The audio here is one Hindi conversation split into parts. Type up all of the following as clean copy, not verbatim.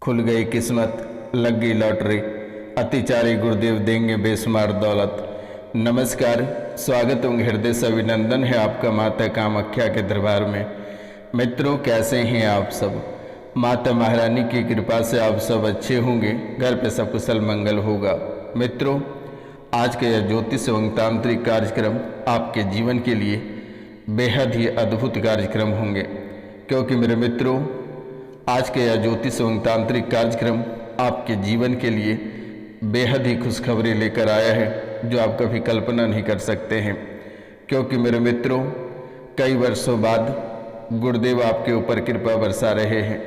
खुल गई किस्मत, लग गई लॉटरी, अतिचारी गुरुदेव देंगे बेशुमार दौलत। नमस्कार, स्वागत एवं हृदय से अभिनंदन है आपका माता कामाख्या के दरबार में। मित्रों, कैसे हैं आप सब? माता महारानी की कृपा से आप सब अच्छे होंगे, घर पे सब कुशल मंगल होगा। मित्रों, आज का यह ज्योतिष एवं तांत्रिक कार्यक्रम आपके जीवन के लिए बेहद ही अद्भुत कार्यक्रम होंगे, क्योंकि मेरे मित्रों, आज का यह ज्योतिष एवं तांत्रिक कार्यक्रम आपके जीवन के लिए बेहद ही खुशखबरी लेकर आया है, जो आप कभी कल्पना नहीं कर सकते हैं। क्योंकि मेरे मित्रों, कई वर्षों बाद गुरुदेव आपके ऊपर कृपा बरसा रहे हैं।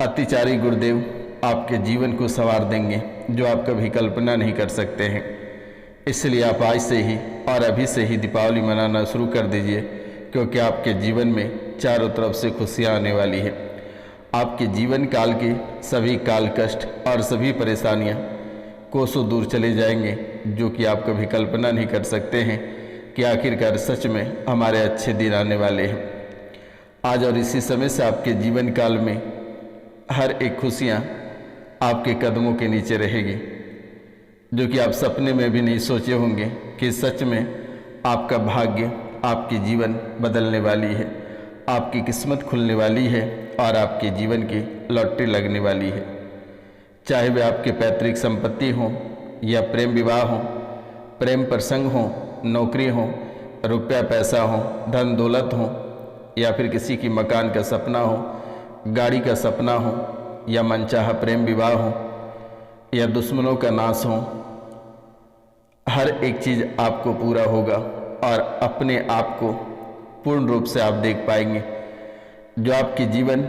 अतिचारी गुरुदेव आपके जीवन को संवार देंगे, जो आप कभी कल्पना नहीं कर सकते हैं। इसलिए आप आज से ही और अभी से ही दीपावली मनाना शुरू कर दीजिए, क्योंकि आपके जीवन में चारों तरफ से खुशियाँ आने वाली है। आपके जीवन काल के सभी काल कष्ट और सभी परेशानियां कोसों दूर चले जाएंगे, जो कि आप कभी कल्पना नहीं कर सकते हैं कि आखिरकार सच में हमारे अच्छे दिन आने वाले हैं। आज और इसी समय से आपके जीवन काल में हर एक खुशियां आपके कदमों के नीचे रहेगी, जो कि आप सपने में भी नहीं सोचे होंगे कि सच में आपका भाग्य, आपकी जीवन बदलने वाली है, आपकी किस्मत खुलने वाली है और आपके जीवन की लॉटरी लगने वाली है। चाहे वे आपके पैतृक संपत्ति हो या प्रेम विवाह हो, प्रेम प्रसंग हो, नौकरी हो, रुपया पैसा हो, धन दौलत हो, या फिर किसी की मकान का सपना हो, गाड़ी का सपना हो, या मनचाहा प्रेम विवाह हो, या दुश्मनों का नाश हो, हर एक चीज़ आपको पूरा होगा और अपने आप को पूर्ण रूप से आप देख पाएंगे। जो आपकी जीवन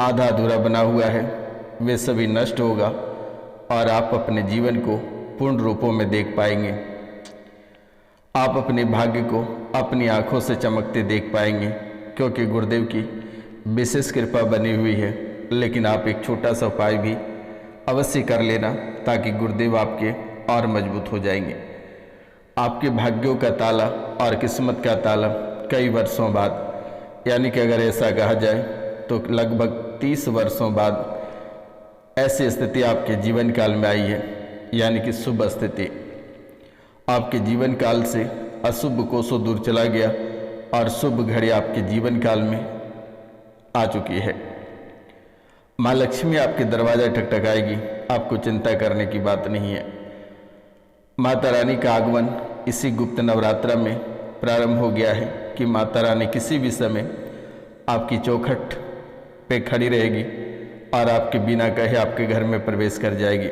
आधा अधूरा बना हुआ है, वे सभी नष्ट होगा और आप अपने जीवन को पूर्ण रूपों में देख पाएंगे। आप अपने भाग्य को अपनी आंखों से चमकते देख पाएंगे, क्योंकि गुरुदेव की विशेष कृपा बनी हुई है। लेकिन आप एक छोटा सा उपाय भी अवश्य कर लेना, ताकि गुरुदेव आपके और मजबूत हो जाएंगे। आपके भाग्यों का ताला और किस्मत का ताला कई वर्षों बाद, यानी कि अगर ऐसा कहा जाए तो लगभग 30 वर्षों बाद ऐसी स्थिति आपके जीवन काल में आई है, यानी कि शुभ स्थिति। आपके जीवन काल से अशुभ कोसों दूर चला गया और शुभ घड़ी आपके जीवन काल में आ चुकी है। माँ लक्ष्मी आपके दरवाजा ठकठकाएगी, आपको चिंता करने की बात नहीं है। माता रानी का आगमन इसी गुप्त नवरात्र में प्रारंभ हो गया है कि माता रानी किसी भी समय आपकी चौखट पे खड़ी रहेगी और आपके बिना कहे आपके घर में प्रवेश कर जाएगी।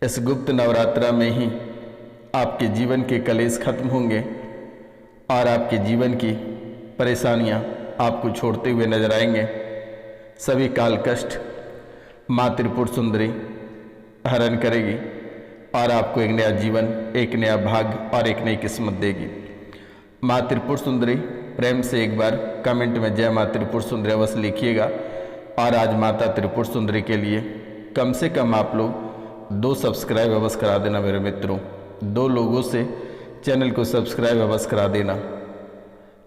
इस गुप्त नवरात्र में ही आपके जीवन के कलेश खत्म होंगे और आपके जीवन की परेशानियां आपको छोड़ते हुए नजर आएंगे। सभी काल कष्ट माँ त्रिपुर सुंदरी हरण करेगी और आपको एक नया जीवन, एक नया भाग्य और एक नई किस्मत देगी। माँ त्रिपुर सुंदरी, प्रेम से एक बार कमेंट में जय माँ त्रिपुर सुंदरी अवश्य लिखिएगा। और आज माता त्रिपुर सुंदरी के लिए कम से कम आप लोग 2 सब्सक्राइब अवश्य करा देना मेरे मित्रों। 2 लोगों से चैनल को सब्सक्राइब अवश्य करा देना।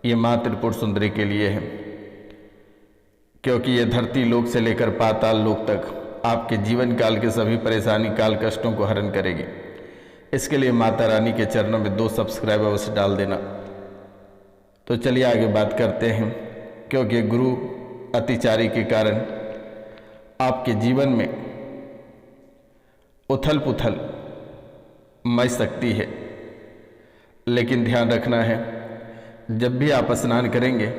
ये माँ त्रिपुर सुंदरी के लिए है, क्योंकि ये धरती लोक से लेकर पाताल लोक तक आपके जीवन काल के सभी परेशानी, काल कष्टों को हरण करेगी। इसके लिए माता रानी के चरणों में 2 सब्सक्राइब अवश्य डाल देना। तो चलिए आगे बात करते हैं, क्योंकि गुरु अतिचारी के कारण आपके जीवन में उथल पुथल मच सकती है। लेकिन ध्यान रखना है, जब भी आप स्नान करेंगे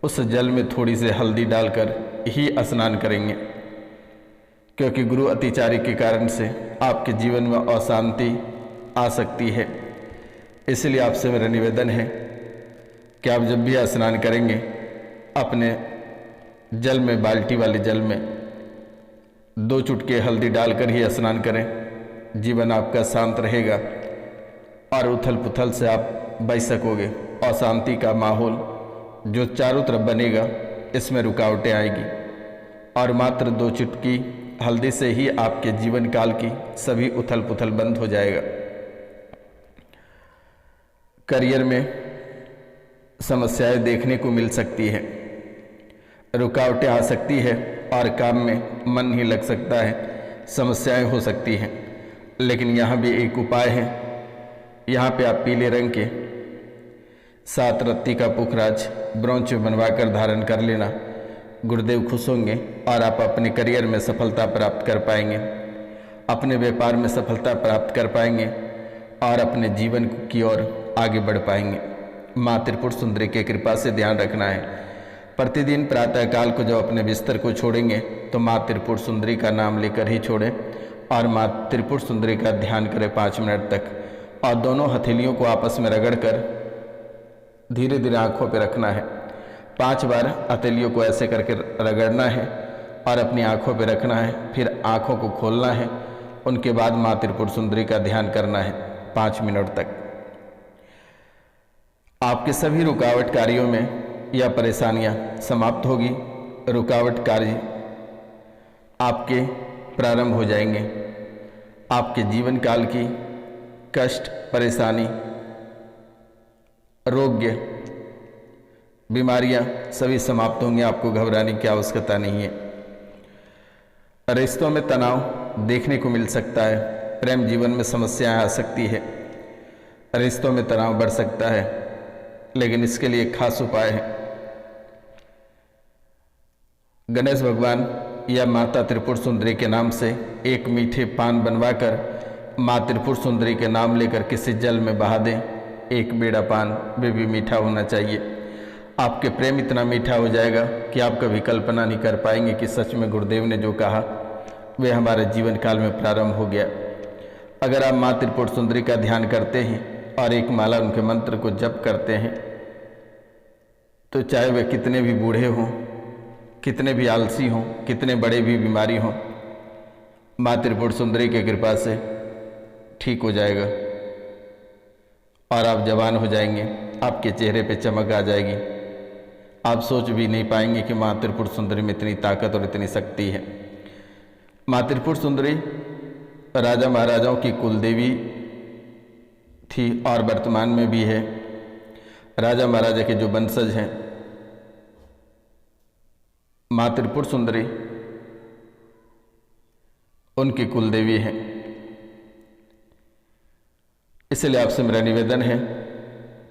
उस जल में थोड़ी सी हल्दी डालकर ही स्नान करेंगे, क्योंकि गुरु अतिचारी के कारण से आपके जीवन में अशांति आ सकती है। इसलिए आपसे मेरा निवेदन है कि आप जब भी स्नान करेंगे, अपने जल में, बाल्टी वाले जल में 2 चुटकी हल्दी डालकर ही स्नान करें। जीवन आपका शांत रहेगा और उथल पुथल से आप बच सकोगे। अशांति का माहौल जो चारों तरफ बनेगा, इसमें रुकावटें आएगी और मात्र 2 चुटकी हल्दी से ही आपके जीवन काल की सभी उथल पुथल बंद हो जाएगा। करियर में समस्याएं देखने को मिल सकती है, रुकावटें आ सकती है और काम में मन नहीं लग सकता है, समस्याएं हो सकती हैं। लेकिन यहाँ भी एक उपाय है। यहाँ पे आप पीले रंग के 7 रत्ती का पुखराज ब्रोंच बनवा कर धारण कर लेना। गुरुदेव खुश होंगे और आप अपने करियर में सफलता प्राप्त कर पाएंगे, अपने व्यापार में सफलता प्राप्त कर पाएंगे और अपने जीवन की ओर आगे बढ़ पाएंगे। माँ त्रिपुर सुंदरी की कृपा से ध्यान रखना है, प्रतिदिन प्रातःकाल को जब अपने बिस्तर को छोड़ेंगे तो माँ त्रिपुर सुंदरी का नाम लेकर ही छोड़ें और माँ त्रिपुर सुंदरी का ध्यान करें 5 मिनट तक, और दोनों हथेलियों को आपस में रगड़कर धीरे धीरे आंखों पर रखना है। 5 बार हथेलियों को ऐसे करके रगड़ना है और अपनी आंखों पर रखना है, फिर आंखों को खोलना है। उनके बाद माँ त्रिपुर सुंदरी का ध्यान करना है 5 मिनट तक। आपके सभी रुकावट कार्यों में या परेशानियां समाप्त होगी, रुकावट कार्य आपके प्रारंभ हो जाएंगे। आपके जीवन काल की कष्ट, परेशानी, रोग, बीमारियां सभी समाप्त होंगे। आपको घबराने की आवश्यकता नहीं है। रिश्तों में तनाव देखने को मिल सकता है, प्रेम जीवन में समस्याएं आ सकती है, रिश्तों में तनाव बढ़ सकता है, लेकिन इसके लिए एक खास उपाय है। गणेश भगवान या माता त्रिपुर सुंदरी के नाम से एक मीठे पान बनवाकर माँ त्रिपुर सुंदरी के नाम लेकर किसी जल में बहा दें। एक बेड़ा पान वे भी मीठा होना चाहिए। आपके प्रेम इतना मीठा हो जाएगा कि आप कभी कल्पना नहीं कर पाएंगे कि सच में गुरुदेव ने जो कहा वे हमारे जीवन काल में प्रारंभ हो गया। अगर आप माँ त्रिपुर सुंदरी का ध्यान करते हैं और एक माला उनके मंत्र को जप करते हैं तो चाहे वे कितने भी बूढ़े हों, कितने भी आलसी हों, कितने बड़े भी बीमारी हों, माँ त्रिपुर सुंदरी की कृपा से ठीक हो जाएगा और आप जवान हो जाएंगे। आपके चेहरे पे चमक आ जाएगी। आप सोच भी नहीं पाएंगे कि माँ त्रिपुर सुंदरी में इतनी ताकत और इतनी शक्ति है। माँ त्रिपुर सुंदरी राजा महाराजाओं की कुलदेवी थी और वर्तमान में भी है। राजा महाराजा के जो वंशज हैं, माँ त्रिपुर सुंदरी उनकी कुलदेवी हैं। इसलिए आपसे मेरा निवेदन है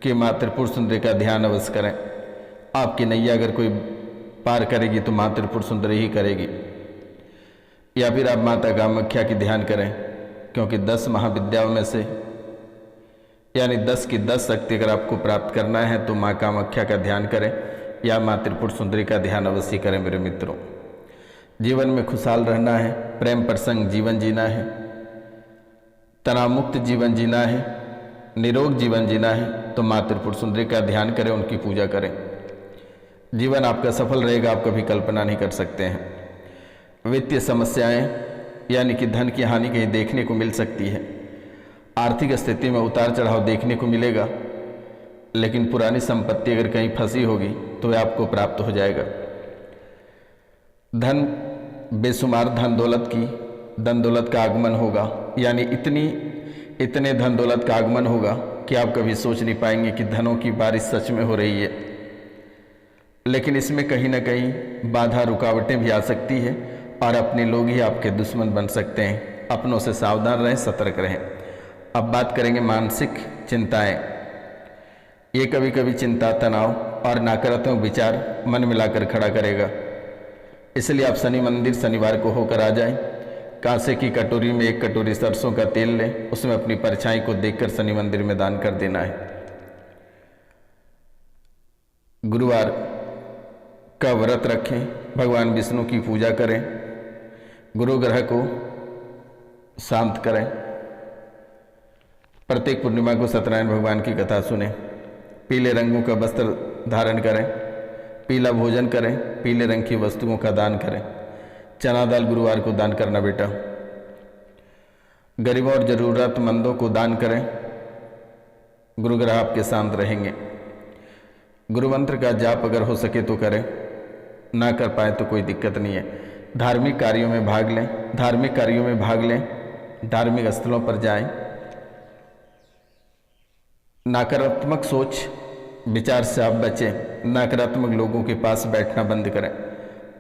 कि माँ त्रिपुर सुंदरी का ध्यान अवश्य करें। आपकी नैया अगर कोई पार करेगी तो माँ त्रिपुर सुंदरी ही करेगी। या फिर आप माता कामाख्या की ध्यान करें, क्योंकि 10 महाविद्याओं में से यानी 10 की 10 शक्ति अगर आपको प्राप्त करना है तो माँ कामाख्या का ध्यान करें या माँ त्रिपुर सुंदरी का ध्यान अवश्य करें। मेरे मित्रों, जीवन में खुशहाल रहना है, प्रेम प्रसंग जीवन जीना है, तनाव मुक्त जीवन जीना है, निरोग जीवन जीना है तो माँ त्रिपुर सुंदरी का ध्यान करें, उनकी पूजा करें। जीवन आपका सफल रहेगा, आप कभी कल्पना नहीं कर सकते हैं। वित्तीय समस्याएं यानी कि धन की हानि कहीं देखने को मिल सकती है। आर्थिक स्थिति में उतार चढ़ाव देखने को मिलेगा, लेकिन पुरानी संपत्ति अगर कहीं फंसी होगी तो वह आपको प्राप्त हो जाएगा। धन, बेशुमार धन दौलत का आगमन होगा, यानी इतने धन दौलत का आगमन होगा कि आप कभी सोच नहीं पाएंगे कि धनों की बारिश सच में हो रही है। लेकिन इसमें कहीं ना कहीं बाधा, रुकावटें भी आ सकती है और अपने लोग ही आपके दुश्मन बन सकते हैं। अपनों से सावधान रहें, सतर्क रहें। अब बात करेंगे मानसिक चिंताएं। ये कभी कभी चिंता, तनाव और नकारात्मक विचार मन मिलाकर खड़ा करेगा। इसलिए आप शनि मंदिर शनिवार को होकर आ जाएं। कांसे की कटोरी में 1 कटोरी सरसों का तेल लें, उसमें अपनी परछाई को देखकर शनि मंदिर में दान कर देना है। गुरुवार का व्रत रखें, भगवान विष्णु की पूजा करें, गुरु ग्रह को शांत करें। प्रत्येक पूर्णिमा को सत्यनारायण भगवान की कथा सुने। पीले रंगों का वस्त्र धारण करें, पीला भोजन करें, पीले रंग की वस्तुओं का दान करें। चना दाल गुरुवार को दान करना बेटा। गरीबों और जरूरतमंदों को दान करें, गुरु ग्रह आपके शांत रहेंगे। गुरु मंत्र का जाप अगर हो सके तो करें, ना कर पाए तो कोई दिक्कत नहीं है। धार्मिक कार्यों में भाग लें, धार्मिक स्थलों पर जाएं। नकारात्मक सोच विचार से आप बचें, नकारात्मक लोगों के पास बैठना बंद करें।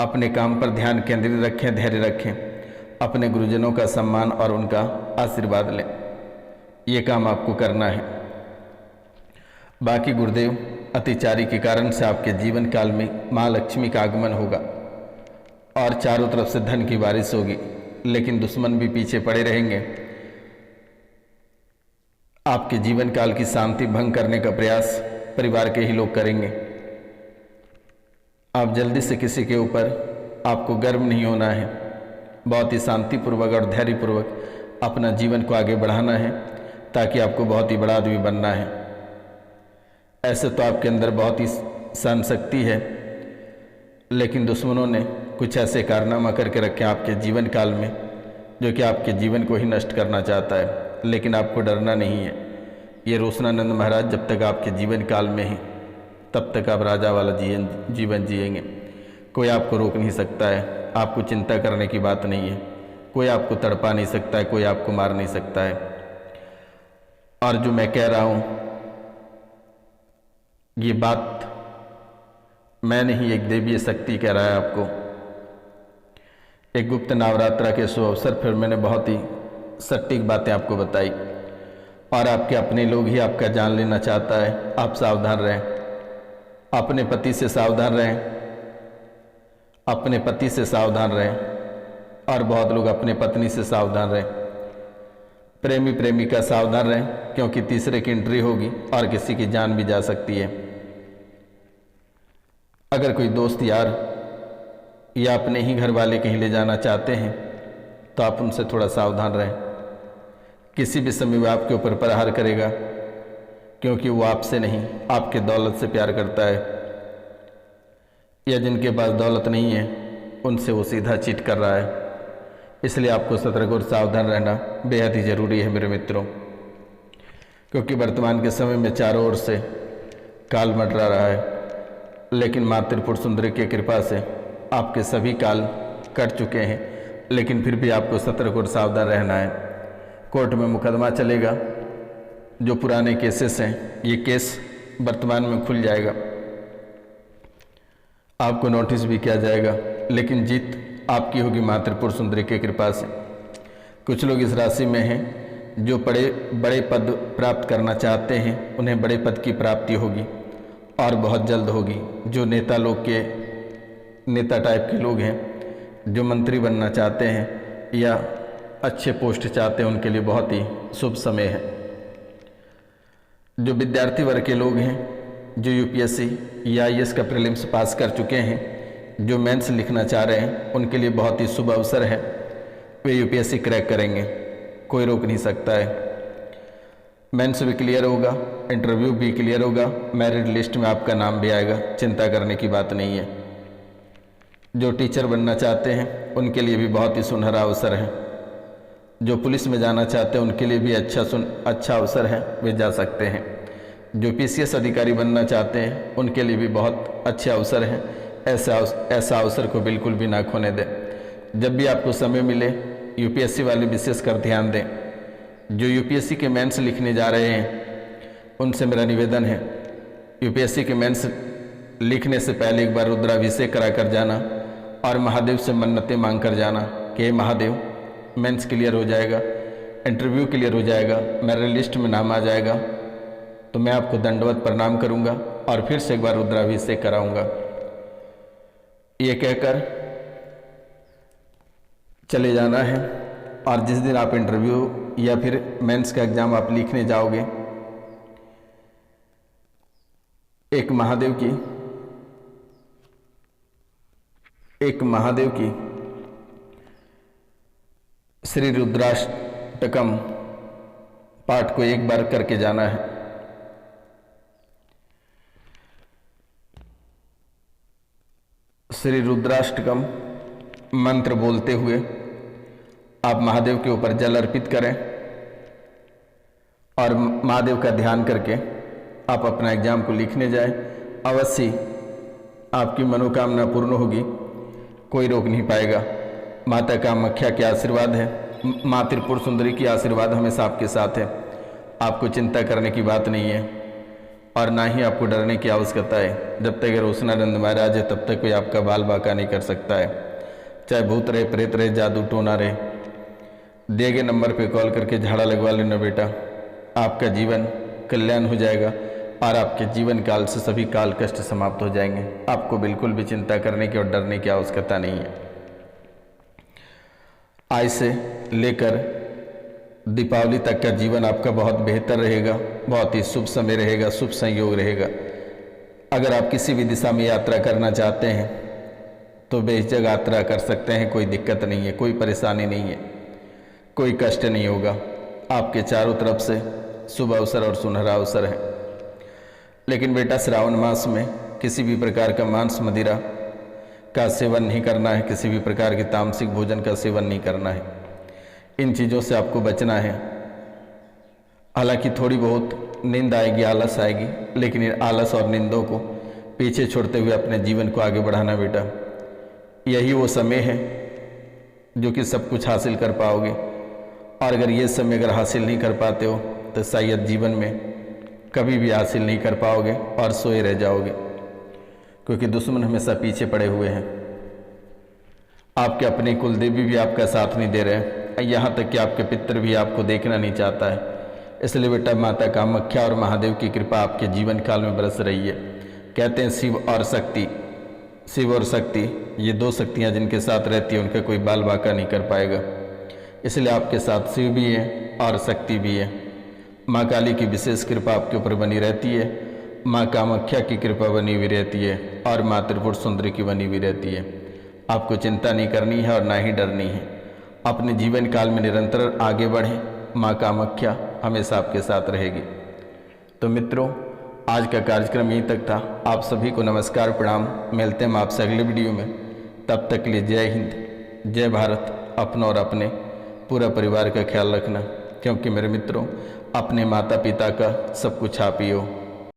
अपने काम पर ध्यान केंद्रित रखें, धैर्य रखें, अपने गुरुजनों का सम्मान और उनका आशीर्वाद लें। ये काम आपको करना है। बाकी गुरुदेव अतिचारी के कारण से आपके जीवन काल में माँ लक्ष्मी का आगमन होगा और चारों तरफ से धन की बारिश होगी, लेकिन दुश्मन भी पीछे पड़े रहेंगे। आपके जीवन काल की शांति भंग करने का प्रयास परिवार के ही लोग करेंगे। आप जल्दी से किसी के ऊपर आपको गर्व नहीं होना है, बहुत ही शांतिपूर्वक और धैर्यपूर्वक अपना जीवन को आगे बढ़ाना है, ताकि आपको बहुत ही बड़ा आदमी बनना है। ऐसे तो आपके अंदर बहुत ही सहन शक्ति है, लेकिन दुश्मनों ने कुछ ऐसे कारनामा करके रखे आपके जीवन काल में जो कि आपके जीवन को ही नष्ट करना चाहता है। लेकिन आपको डरना नहीं है। ये रोशनानंद महाराज जब तक आपके जीवन काल में हैं तब तक आप राजा वाला जीवन जिएंगे। कोई आपको रोक नहीं सकता है। आपको चिंता करने की बात नहीं है। कोई आपको तड़पा नहीं सकता है, कोई आपको मार नहीं सकता है। और जो मैं कह रहा हूँ ये बात मैं नहीं, एक देवीय शक्ति कह रहा है आपको। एक गुप्त नवरात्रा के शुभ अवसर पर मैंने बहुत ही सटीक बातें आपको बताई और आपके अपने लोग ही आपका जान लेना चाहता है। आप सावधान रहें, अपने पति से सावधान रहें, अपने पति से सावधान रहें, और बहुत लोग अपने पत्नी से सावधान रहें। प्रेमी प्रेमिका सावधान रहें, क्योंकि तीसरे की एंट्री होगी और किसी की जान भी जा सकती है। अगर कोई दोस्त यार या अपने ही घर वाले कहीं ले जाना चाहते हैं तो आप उनसे थोड़ा सावधान रहें। किसी भी समय वो आपके ऊपर प्रहार करेगा, क्योंकि वो आपसे नहीं आपके दौलत से प्यार करता है, या जिनके पास दौलत नहीं है उनसे वो सीधा चीट कर रहा है। इसलिए आपको सतर्क और सावधान रहना बेहद ही ज़रूरी है मेरे मित्रों, क्योंकि वर्तमान के समय में चारों ओर से काल मंडरा रहा है। लेकिन माँ त्रिपुर सुंदरी की कृपा से आपके सभी काल कट चुके हैं, लेकिन फिर भी आपको सतर्क और सावधान रहना है। कोर्ट में मुकदमा चलेगा, जो पुराने केसेस हैं ये केस वर्तमान में खुल जाएगा, आपको नोटिस भी किया जाएगा, लेकिन जीत आपकी होगी माँ त्रिपुर सुंदरी की कृपा से। कुछ लोग इस राशि में हैं जो बड़े पद प्राप्त करना चाहते हैं, उन्हें बड़े पद की प्राप्ति होगी और बहुत जल्द होगी। जो नेता टाइप के लोग हैं, जो मंत्री बनना चाहते हैं या अच्छे पोस्ट चाहते हैं, उनके लिए बहुत ही शुभ समय है। जो विद्यार्थी वर्ग के लोग हैं, जो यूपीएससी या आईएएस का प्रीलिम्स पास कर चुके हैं, जो मेंस लिखना चाह रहे हैं, उनके लिए बहुत ही शुभ अवसर है। वे यूपीएससी क्रैक करेंगे, कोई रोक नहीं सकता है। मेंस भी क्लियर होगा, इंटरव्यू भी क्लियर होगा, मेरिट लिस्ट में आपका नाम भी आएगा, चिंता करने की बात नहीं है। जो टीचर बनना चाहते हैं उनके लिए भी बहुत ही सुनहरा अवसर है। जो पुलिस में जाना चाहते हैं उनके लिए भी अच्छा अवसर है, वे जा सकते हैं। जो पीसीएस अधिकारी बनना चाहते हैं उनके लिए भी बहुत अच्छे अवसर हैं। ऐसा अवसर को बिल्कुल भी ना खोने दें। जब भी आपको समय मिले, यूपीएससी वाले विशेषकर ध्यान दें। जो यूपीएससी के मेंस लिखने जा रहे हैं उनसे मेरा निवेदन है, यूपीएससी के मेंस लिखने से पहले एक बार रुद्राभिषेक करा कर जाना और महादेव से मन्नतें मांग कर जाना कि महादेव मेंस क्लियर हो जाएगा, इंटरव्यू क्लियर हो जाएगा, मेरे लिस्ट में नाम आ जाएगा तो मैं आपको दंडवत प्रणाम करूंगा और फिर से एक बार रुद्राभिषेक कराऊंगा। ये कहकर चले जाना है। और जिस दिन आप इंटरव्यू या फिर मेंस का एग्ज़ाम आप लिखने जाओगे, एक महादेव की श्री रुद्राष्टकम पाठ को एक बार करके जाना है। श्री रुद्राष्टकम मंत्र बोलते हुए आप महादेव के ऊपर जल अर्पित करें और महादेव का ध्यान करके आप अपना एग्जाम को लिखने जाएं। अवश्य आपकी मनोकामना पूर्ण होगी, कोई रोक नहीं पाएगा। माता कामाख्या के आशीर्वाद है, माँ त्रिपुर सुंदरी की आशीर्वाद हमेशा आपके साथ है। आपको चिंता करने की बात नहीं है। और ना ही आपको डरने की आवश्यकता है। जब तक रोशनानंद महाराज है तब तक कोई आपका बाल बाका नहीं कर सकता है, चाहे भूत रहे, प्रेत रहे, जादू टोना रहे। दिए गए नंबर पे कॉल करके झाड़ा लगवा लेना बेटा, आपका जीवन कल्याण हो जाएगा और आपके जीवन काल से सभी काल कष्ट समाप्त हो जाएंगे। आपको बिल्कुल भी चिंता करने की और डरने की आवश्यकता नहीं है। आज से लेकर दीपावली तक का जीवन आपका बहुत बेहतर रहेगा, बहुत ही शुभ समय रहेगा, शुभ संयोग रहेगा। अगर आप किसी भी दिशा में यात्रा करना चाहते हैं तो बेझिझक यात्रा कर सकते हैं, कोई दिक्कत नहीं है, कोई परेशानी नहीं है, कोई कष्ट नहीं होगा। आपके चारों तरफ से शुभ अवसर और सुनहरा अवसर है। लेकिन बेटा श्रावण मास में किसी भी प्रकार का मांस मदिरा का सेवन नहीं करना है, किसी भी प्रकार के तामसिक भोजन का सेवन नहीं करना है। इन चीज़ों से आपको बचना है। हालांकि थोड़ी बहुत नींद आएगी, आलस आएगी, लेकिन इन आलस और नींदों को पीछे छोड़ते हुए अपने जीवन को आगे बढ़ाना बेटा। यही वो समय है जो कि सब कुछ हासिल कर पाओगे। और अगर ये समय अगर हासिल नहीं कर पाते हो तो शायद जीवन में कभी भी हासिल नहीं कर पाओगे और सोए रह जाओगे, क्योंकि दुश्मन हमेशा पीछे पड़े हुए हैं। आपके अपने कुल देवी भी आपका साथ नहीं दे रहे हैं, यहाँ तक कि आपके पितर भी आपको देखना नहीं चाहता है। इसलिए बेटा माता कामाख्या और महादेव की कृपा आपके जीवन काल में बरस रही है। कहते हैं शिव और शक्ति, शिव और शक्ति ये दो शक्तियाँ जिनके साथ रहती है उनका कोई बाल बाका नहीं कर पाएगा। इसलिए आपके साथ शिव भी है और शक्ति भी है। माँ काली की विशेष कृपा आपके ऊपर बनी रहती है, माँ कामाख्या की कृपा बनी हुई रहती है और माँ त्रिपुर सुंदरी की बनी हुई रहती है। आपको चिंता नहीं करनी है और ना ही डरनी है। अपने जीवन काल में निरंतर आगे बढ़ें, माँ कामाख्या हमेशा आपके साथ रहेगी। तो मित्रों, आज का कार्यक्रम यहीं तक था। आप सभी को नमस्कार, प्रणाम। मिलते हैं हम आपसे अगले वीडियो में। तब तक के लिए जय हिंद, जय भारत। अपना और अपने पूरा परिवार का ख्याल रखना, क्योंकि मेरे मित्रों अपने माता पिता का सब कुछ आप ही हो।